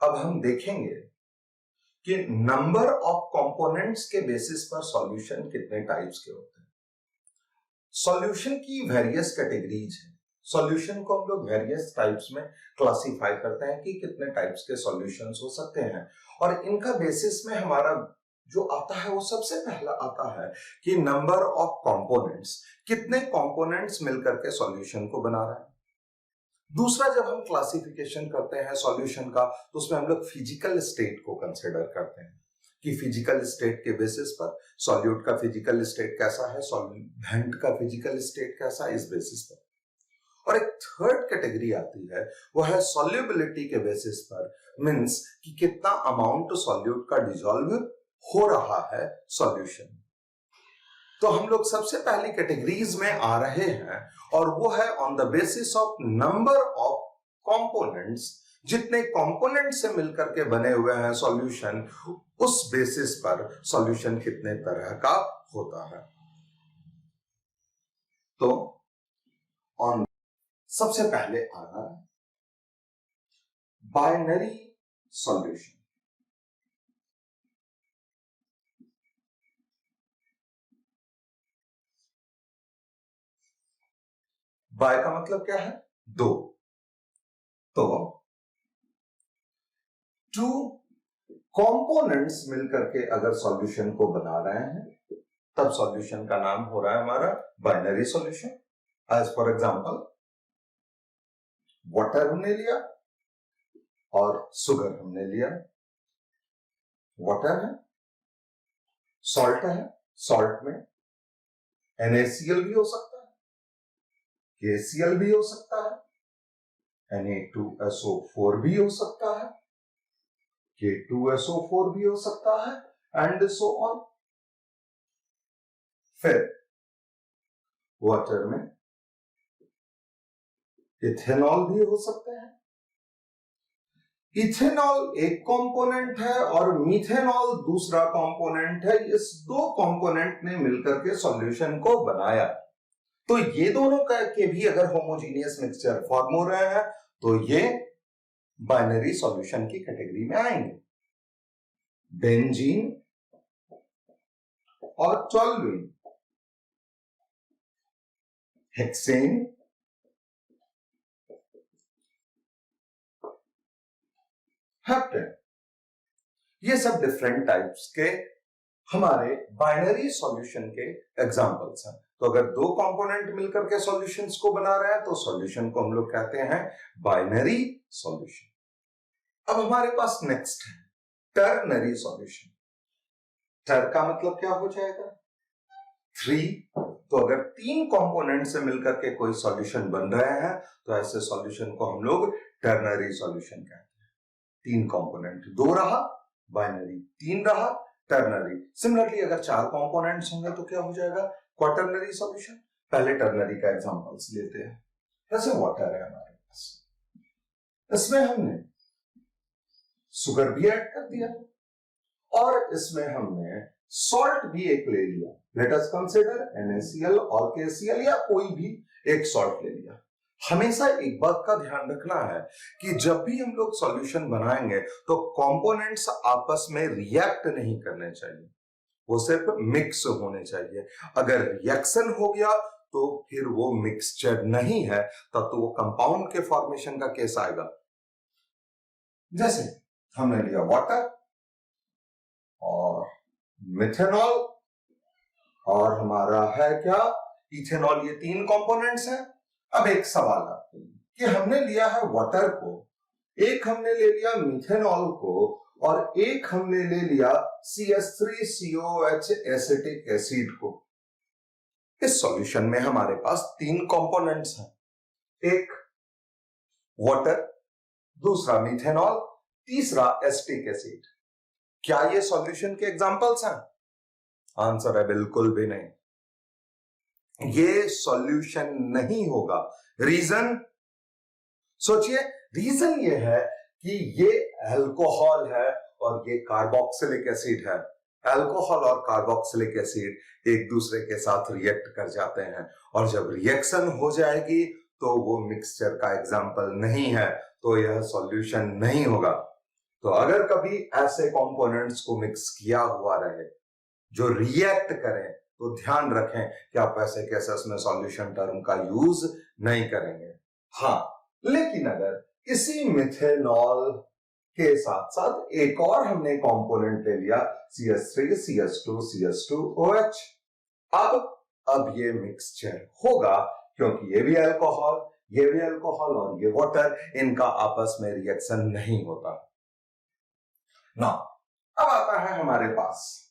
अब हम देखेंगे कि नंबर ऑफ कंपोनेंट्स के बेसिस पर सॉल्यूशन कितने टाइप्स के होते हैं। सॉल्यूशन की वेरियस कैटेगरीज है। सॉल्यूशन को हम लोग वेरियस टाइप्स में क्लासिफाई करते हैं कि कितने टाइप्स के सॉल्यूशंस हो सकते हैं, और इनका बेसिस में हमारा जो आता है वो सबसे पहला आता है कि नंबर ऑफ कंपोनेंट्स, कितने कंपोनेंट्स मिलकर के सॉल्यूशन को बना रहे हैं। दूसरा, जब हम क्लासिफिकेशन करते हैं सॉल्यूशन का तो उसमें हम लोग फिजिकल स्टेट को कंसिडर करते हैं कि फिजिकल स्टेट के बेसिस पर सॉल्यूट का फिजिकल स्टेट कैसा है, सॉल्वेंट का फिजिकल स्टेट कैसा है, इस बेसिस पर। और एक थर्ड कैटेगरी आती है, वो है सॉल्युबिलिटी के बेसिस पर, मींस कि कितना अमाउंट सॉल्यूट का डिसॉल्व हो रहा है सॉल्यूशन। तो हम लोग सबसे पहली कैटेगरीज में आ रहे हैं, और वो है on the basis of number of components, जितने कंपोनेंट से मिलकर के बने हुए हैं सॉल्यूशन, उस बेसिस पर सॉल्यूशन कितने तरह का होता है। तो ऑन सबसे पहले आ रहा है बाइनरी सॉल्यूशन। बाय का मतलब क्या है? दो। तो टू कंपोनेंट्स मिलकर के अगर सॉल्यूशन को बना रहे हैं तब सॉल्यूशन का नाम हो रहा है हमारा binary solution. As for example, water हमने लिया और शुगर हमने लिया। वाटर है, सॉल्ट है, सॉल्ट में NaCl भी हो सकता है, KCl भी हो सकता है, Na2SO4 भी हो सकता है, K2SO4 भी हो सकता है, एंड सो ऑन। फिर वाटर में इथेनॉल भी हो सकते हैं। इथेनॉल एक कंपोनेंट है और मीथेनॉल दूसरा कंपोनेंट है। इस दो कंपोनेंट ने मिलकर के सॉल्यूशन को बनाया। तो ये दोनों के भी अगर होमोजीनियस मिक्सचर फॉर्म हो रहे हैं तो ये बाइनरी सॉल्यूशन की कैटेगरी में आएंगे। बेंजीन और टोल्यूइन, हेक्सेन, हेप्टेन, ये सब डिफरेंट टाइप्स के हमारे बाइनरी सॉल्यूशन के एग्जांपल्स हैं। तो अगर दो कंपोनेंट मिलकर के सॉल्यूशंस को बना रहे हैं तो सॉल्यूशन को हम लोग कहते हैं बाइनरी सॉल्यूशन। अब हमारे पास नेक्स्ट है टर्नरी सॉल्यूशन। टर का मतलब क्या हो जाएगा? थ्री। तो अगर तीन कंपोनेंट से मिलकर के कोई सॉल्यूशन बन रहे हैं तो ऐसे सॉल्यूशन को हम लोग टर्नरी सॉल्यूशन कहते हैं। तीन कंपोनेंट, दो रहा बाइनरी, तीन रहा टर्नरी। सिमिलरली अगर चार कंपोनेंट्स होंगे तो क्या हो जाएगा? Quaternary solution. पहले टर्नरी का एग्जांपल्स लेते हैं। जैसे वाटर है हमारे पास, इसमें हमने शुगर भी ऐड कर दिया और इसमें हमने सॉल्ट भी एक ले लिया। लेट अस कंसीडर NaCl और KCl या कोई भी एक सॉल्ट ले लिया। हमेशा एक बात का ध्यान रखना है कि जब भी हम लोग सॉल्यूशन बनाएंगे तो कंपोनेंट्स आपस में रिएक्ट नहीं करने चाहिए, वो सिर्फ मिक्स होने चाहिए। अगर रिएक्शन हो गया तो फिर वो मिक्सचर नहीं है, तब तो वो कंपाउंड के फॉर्मेशन का केस आएगा। जैसे हमने लिया वाटर और मिथेनॉल और हमारा है क्या? इथेनॉल। ये तीन कंपोनेंट्स हैं। अब एक सवाल आपके लिए कि हमने लिया है वाटर को, एक हमने ले लिया मिथेनॉल को और एक हमने ले लिया CH3COH एसिटिक एसिड को। इस सॉल्यूशन में हमारे पास तीन कंपोनेंट्स हैं, एक वाटर, दूसरा मिथेनॉल, तीसरा एसिटिक एसिड। क्या ये सॉल्यूशन के एग्जांपल्स हैं? आंसर है बिल्कुल भी नहीं। ये सॉल्यूशन नहीं होगा। रीजन सोचिए। रीजन ये है कि ये अल्कोहल है और ये कार्बोक्सिलिक एसिड है। अल्कोहल और कार्बोक्सिलिक एसिड एक दूसरे के साथ रिएक्ट कर जाते हैं और जब रिएक्शन हो जाएगी तो वो मिक्सचर का एग्जाम्पल नहीं है, तो यह सॉल्यूशन नहीं होगा। तो अगर कभी ऐसे कंपोनेंट्स को मिक्स किया हुआ रहे जो रिएक्ट करें तो ध्यान रखें कि आप ऐसे केसेस में सॉल्यूशन टर्म का यूज नहीं करेंगे। हाँ, लेकिन अगर इसी मिथेनॉल के साथ साथ एक और हमने कंपोनेंट ले लिया CH3 CH2 CH2OH, अब ये मिक्सचर होगा क्योंकि ये भी अल्कोहल और ये वाटर, इनका आपस में रिएक्शन नहीं होता। ना, अब आता है हमारे पास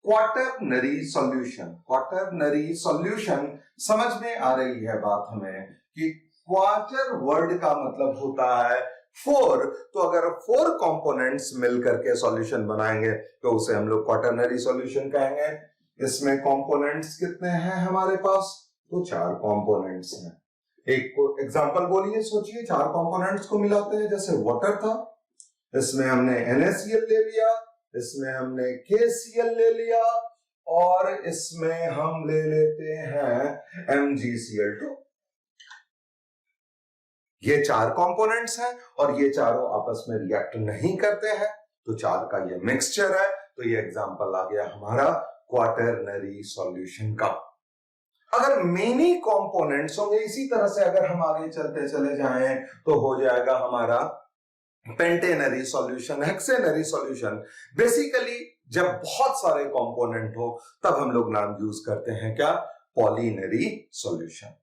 क्वाटरनरी सॉल्यूशन। क्वाटरनरी सॉल्यूशन समझ में आ रही है बात हमें कि क्वार्टर वर्ड का मतलब होता है 4, तो अगर 4 कंपोनेंट्स मिलकर के सॉल्यूशन बनाएंगे तो उसे हम लोग क्वाटरनरी सॉल्यूशन कहेंगे। इसमें कंपोनेंट्स कितने हैं हमारे पास? तो 4 कंपोनेंट्स हैं। एक को एग्जांपल बोलिए, सोचिए 4 कंपोनेंट्स को मिलाते हैं। जैसे वाटर था, इसमें हमने NaCl ले लिया, इसमें हमने KCl ले लिया और इसमें हम ले लेते हैं MgCl2। ये 4 कंपोनेंट्स हैं और ये चारों आपस में रिएक्ट नहीं करते हैं, तो 4 का ये मिक्सचर है। तो ये एग्जांपल आ गया हमारा क्वाटरनरी सॉल्यूशन का। अगर मेनी कंपोनेंट्स होंगे, इसी तरह से अगर हम आगे चलते चले जाएं तो हो जाएगा हमारा पेंटेनरी सॉल्यूशन, हेक्सेनरी सॉल्यूशन। बेसिकली जब बहुत सारे कंपोनेंट हो तब हम लोग नाम यूज करते हैं क्या? पॉलीनरी सॉल्यूशन।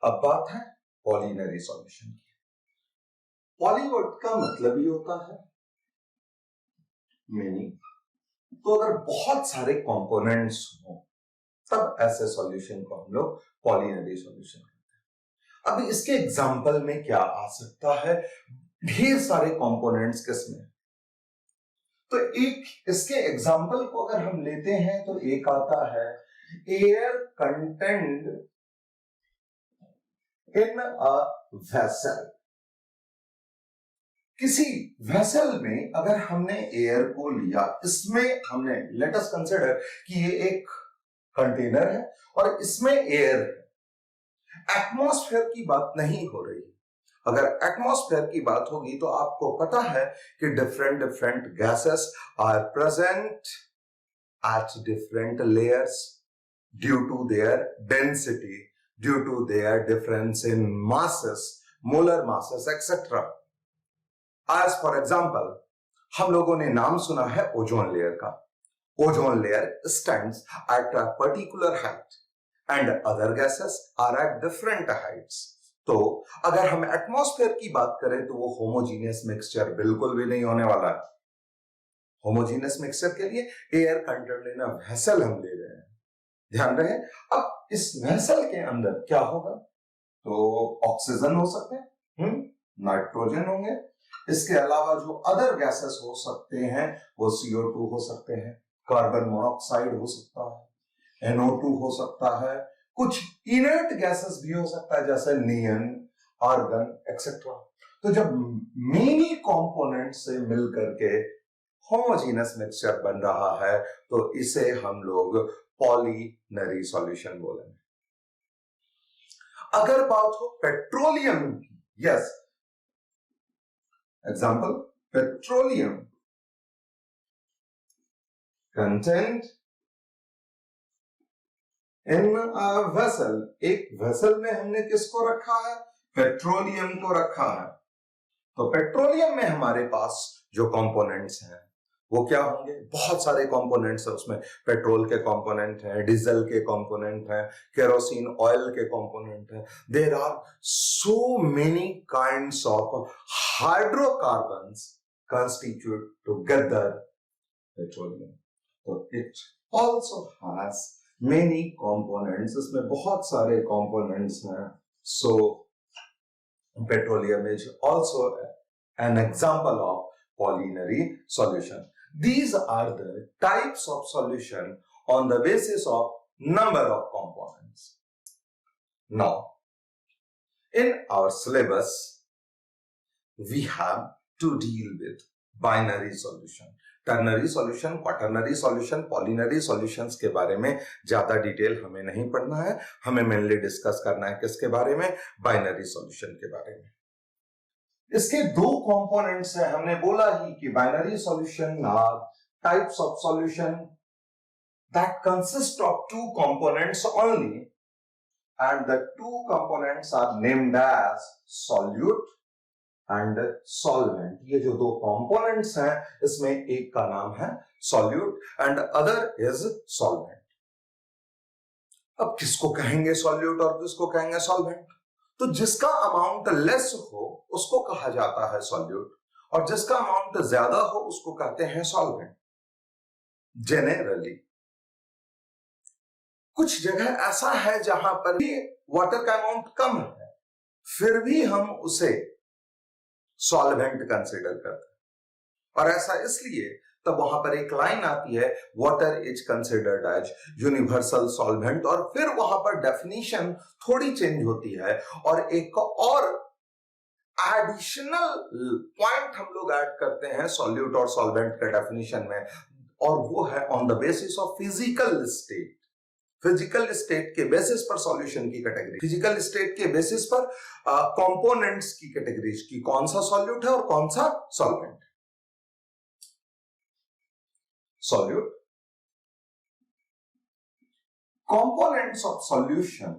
अब बात है पॉलीनरी सॉल्यूशन की। पॉलीवर्ड का मतलब ही होता है मेनी। तो अगर बहुत सारे कंपोनेंट्स हो तब ऐसे सॉल्यूशन को हम लोग पॉलीनरी सॉल्यूशन कहते हैं। अब इसके एग्जांपल में क्या आ सकता है? ढेर सारे कंपोनेंट्स किसमें? तो एक इसके एग्जांपल को अगर हम लेते हैं तो एक आता है air content in a vessel. किसी वेसल में अगर हमने एयर को लिया, इसमें हमने लेट अस कंसीडर कि ये एक कंटेनर है और इसमें एयर है। एटमॉस्फेयर की बात नहीं हो रही। अगर एटमॉस्फेयर की बात होगी तो आपको पता है कि different different gases are present at different layers due to their density, due to their difference in masses, molar masses etcetera. As for example, हम लोगों ने नाम सुना है ओजोन लेयर का। Ozone layer stands at a particular height and other gases are at different heights. तो अगर हम एटमॉस्फेयर की बात करें तो वो होमोजीनियस मिक्सचर बिल्कुल भी नहीं होने वाला है। होमोजीनियस मिक्सचर के लिए air content in a vessel हम ले रहे हैं, ध्यान रहे। अब इस वेसल के अंदर क्या होगा? तो ऑक्सीजन हो सकते हैं, नाइट्रोजन होंगे, इसके अलावा जो अदर गैसेस हो सकते हैं वो CO2 हो सकते हैं, कार्बन मोनोऑक्साइड हो सकता है, NO2 हो सकता है, कुछ इनर्ट गैसेस भी हो सकता है जैसे नियन, आर्गन एक्सेट्रा। तो जब मेनी कंपोनेंट से मिलकर के होमोजेनस मिक्सचर बन रहा है तो इसे हम लोग पॉलीनरी सॉल्यूशन बोलेंगे। अगर बात हो पेट्रोलियम की, yes, example petroleum content in a vessel. एक वेसल में हमने किसको रखा है? पेट्रोलियम को रखा है। तो पेट्रोलियम में हमारे पास जो कंपोनेंट्स हैं वो क्या होंगे? बहुत सारे कंपोनेंट्स हैं उसमें। पेट्रोल के कंपोनेंट हैं, डीजल के कंपोनेंट हैं, केरोसिन ऑयल के कंपोनेंट हैं। There are so many kinds of hydrocarbons constitute together petroleum. So it also has many components. इसमें बहुत सारे components हैं. So petroleum is also an example of polynary solution. These are the types of solution on the basis of number of components. Now, in our syllabus, we have to deal with binary solution, ternary solution, quaternary solution, polynary solutions के बारे में ज्यादा detail हमें नहीं पढ़ना है। हमें mainly discuss करना है किसके बारे में? बाइनरी सॉल्यूशन के बारे में। इसके दो कंपोनेंट्स हैं, हमने बोला ही कि binary solution are types of solution that consist of two components only, and the two components are named as solute and solvent. ये जो दो components हैं इसमें एक का नाम है solute and other is solvent. अब किसको कहेंगे solute और किसको कहेंगे solvent? तो जिसका अमाउंट लेस हो उसको कहा जाता है solute और जिसका अमाउंट ज्यादा हो उसको कहते हैं solvent. जेनरली कुछ जगह ऐसा है जहां पर भी वाटर का अमाउंट कम है फिर भी हम उसे सॉल्वेंट कंसीडर करते हैं और ऐसा इसलिए तब वहां पर एक लाइन आती है water is considered as universal solvent और फिर वहां पर डेफिनेशन थोड़ी चेंज होती है और एक और एडिशनल पॉइंट हम लोग ऐड करते हैं सॉल्यूट और सॉल्वेंट के डेफिनेशन में और वो है on the basis of physical state. Physical state के बेसिस पर सॉल्यूशन की कैटेगरी, फिजिकल स्टेट के बेसिस पर कंपोनेंट्स की कैटेगरीज की कौन सा सॉल्यूट है और कौन सा solvent. Solute components of solution